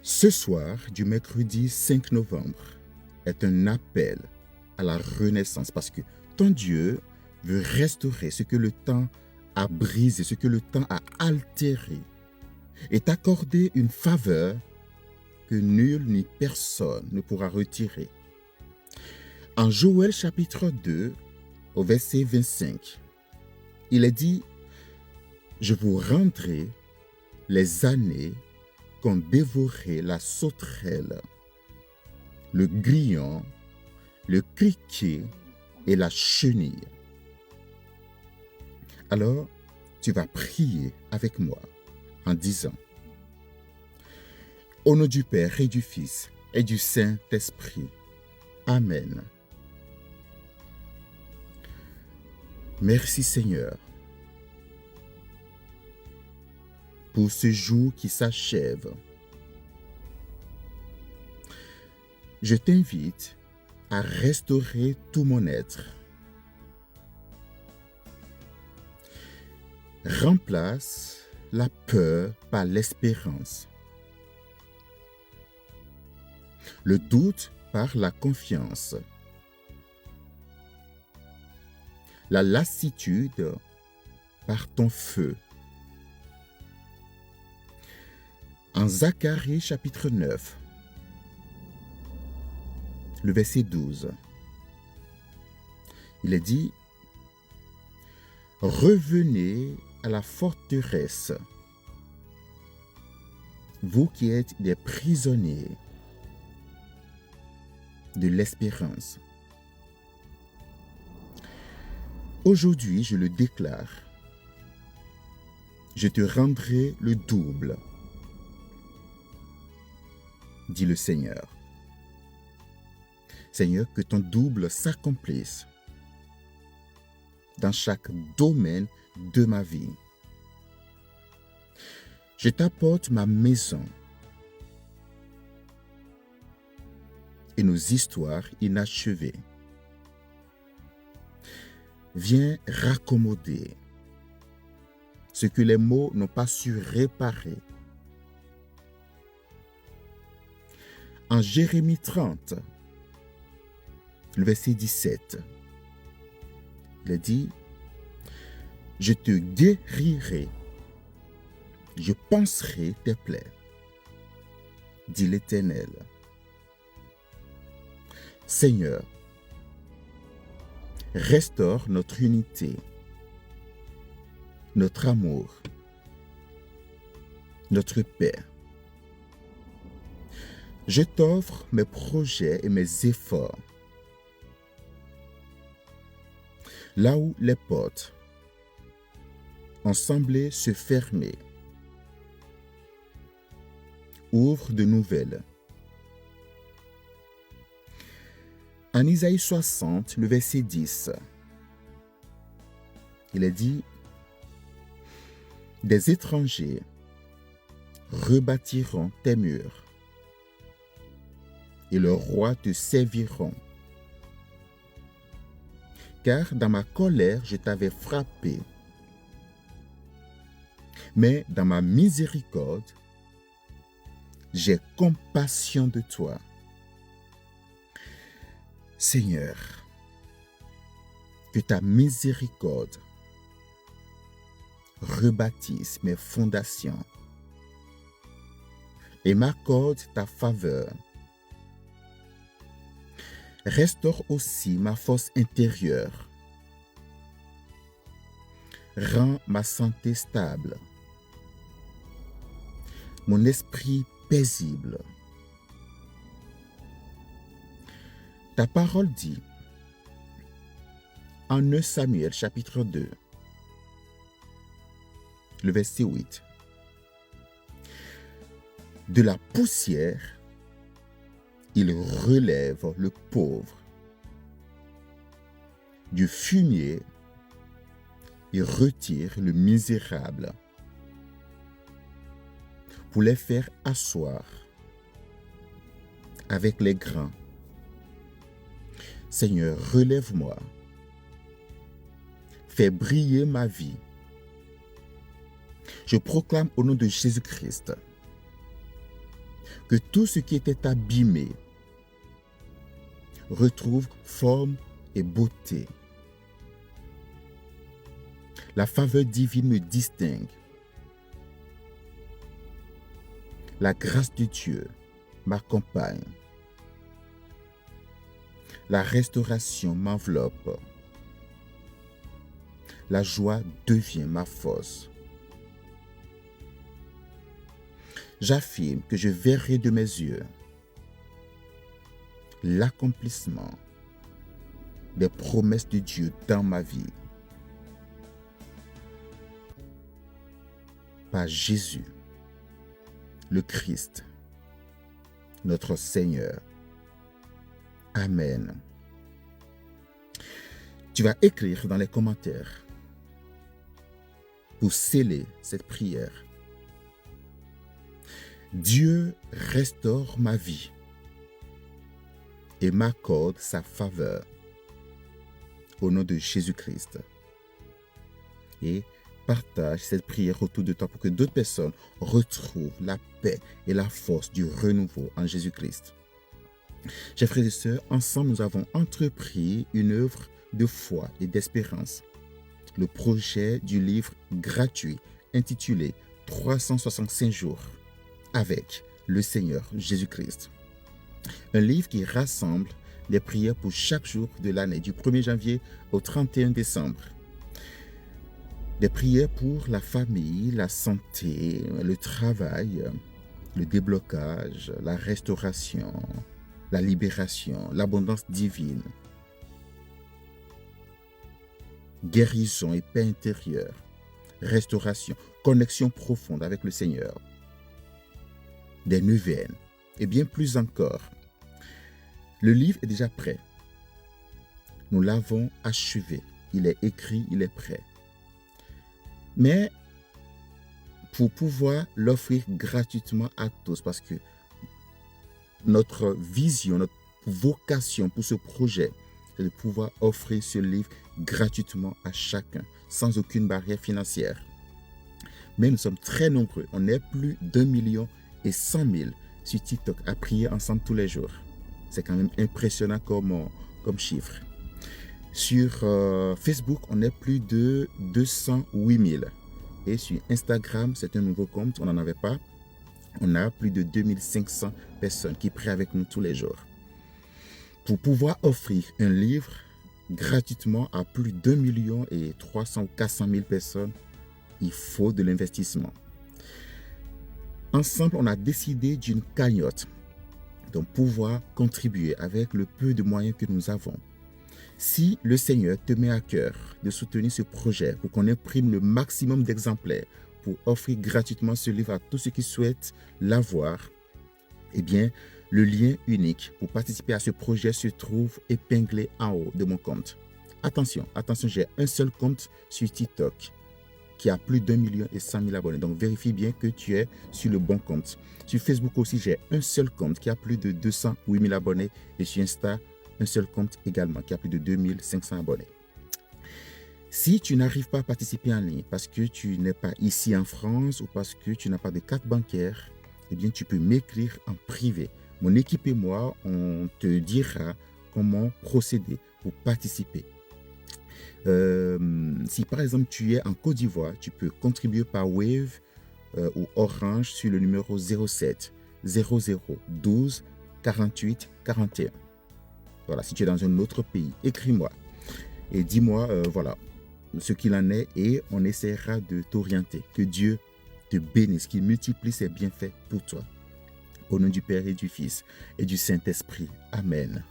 Ce soir du mercredi 5 novembre est un appel à la renaissance parce que ton Dieu veut restaurer ce que le temps a brisé, ce que le temps a altéré et t'accorder une faveur que nul ni personne ne pourra retirer. En Joël chapitre 2, au verset 25, il est dit « Je vous rendrai les années qu'ont dévoré la sauterelle, le grillon, le criquet et la chenille. » Alors, tu vas prier avec moi en disant « Au nom du Père et du Fils et du Saint-Esprit. Amen. » Merci Seigneur pour ce jour qui s'achève. Je t'invite à restaurer tout mon être. Remplace la peur par l'espérance, le doute par la confiance, la lassitude par ton feu. En Zacharie chapitre 9, le verset 12, il est dit « Revenez à la forteresse, vous qui êtes des prisonniers de l'espérance. » Aujourd'hui, je le déclare, je te rendrai le double, dit le Seigneur. Seigneur, que ton double s'accomplisse dans chaque domaine de ma vie. Je t'apporte ma maison et nos histoires inachevées. Viens raccommoder ce que les mots n'ont pas su réparer. En Jérémie 30, le verset 17, il est dit « Je te guérirai, je panserai tes plaies, dit l'Éternel. » Seigneur, restaure notre unité, notre amour, notre paix. Je t'offre mes projets et mes efforts. Là où les portes ont semblé se fermer, ouvre de nouvelles. En Isaïe 60, le verset 10, il est dit « Des étrangers rebâtiront tes murs et leurs rois te serviront. Car dans ma colère, je t'avais frappé, mais dans ma miséricorde, j'ai compassion de toi. » Seigneur, que ta miséricorde rebâtisse mes fondations et m'accorde ta faveur. Restaure aussi ma force intérieure. Rends ma santé stable, mon esprit paisible. Ta parole dit, en 1 Samuel chapitre 2, le verset 8, « De la poussière, il relève le pauvre. Du fumier, il retire le misérable pour les faire asseoir avec les grands. Seigneur, relève-moi. Fais briller ma vie. Je proclame au nom de Jésus-Christ Que tout ce qui était abîmé retrouve forme et beauté. La faveur divine me distingue. La grâce de Dieu m'accompagne. La restauration m'enveloppe. La joie devient ma force. J'affirme que je verrai de mes yeux l'accomplissement des promesses de Dieu dans ma vie. Par Jésus, le Christ, notre Seigneur. Amen. Tu vas écrire dans les commentaires pour sceller cette prière. Dieu restaure ma vie et m'accorde sa faveur au nom de Jésus-Christ. Et partage cette prière autour de toi pour que d'autres personnes retrouvent la paix et la force du renouveau en Jésus-Christ. Chers frères et sœurs, ensemble nous avons entrepris une œuvre de foi et d'espérance. Le projet du livre gratuit intitulé 365 jours avec le Seigneur Jésus-Christ. Un livre qui rassemble les prières pour chaque jour de l'année, du 1er janvier au 31 décembre. Des prières pour la famille, la santé, le travail, le déblocage, la restauration, la libération, l'abondance divine, guérison et paix intérieure, restauration, connexion profonde avec le Seigneur, des neuvaines et bien plus encore. Le livre est déjà prêt. Nous l'avons achevé. Il est écrit, il est prêt. Mais pour pouvoir l'offrir gratuitement à tous, parce que notre vision, notre vocation pour ce projet, c'est de pouvoir offrir ce livre gratuitement à chacun, sans aucune barrière financière. Mais nous sommes très nombreux. On est plus d'1,1 million sur TikTok à prier ensemble tous les jours. C'est quand même impressionnant comme chiffre. Sur Facebook, on est plus de 208 000. Et sur Instagram, c'est un nouveau compte, on n'en avait pas. On a plus de 2500 personnes qui prient avec nous tous les jours. Pour pouvoir offrir un livre gratuitement à plus d'1,3 400 000 personnes, il faut de l'investissement. Ensemble, on a décidé d'une cagnotte, donc pouvoir contribuer avec le peu de moyens que nous avons. Si le Seigneur te met à cœur de soutenir ce projet pour qu'on imprime le maximum d'exemplaires pour offrir gratuitement ce livre à tous ceux qui souhaitent l'avoir, eh bien, le lien unique pour participer à ce projet se trouve épinglé en haut de mon compte. Attention, j'ai un seul compte sur TikTok qui a plus d'1,1 million abonnés. Donc, vérifie bien que tu es sur le bon compte. Sur Facebook aussi, j'ai un seul compte qui a plus de 208 000 abonnés. Et sur Insta, un seul compte également qui a plus de 2500 abonnés. Si tu n'arrives pas à participer en ligne parce que tu n'es pas ici en France ou parce que tu n'as pas de carte bancaire, eh bien, tu peux m'écrire en privé. Mon équipe et moi, on te dira comment procéder pour participer. Si par exemple tu es en Côte d'Ivoire, tu peux contribuer par Wave ou Orange sur le numéro 07 00 12 48 41. Voilà, si tu es dans un autre pays, écris-moi et dis-moi voilà ce qu'il en est et on essaiera de t'orienter. Que Dieu te bénisse, qu'il multiplie ses bienfaits pour toi. Au nom du Père et du Fils et du Saint-Esprit. Amen.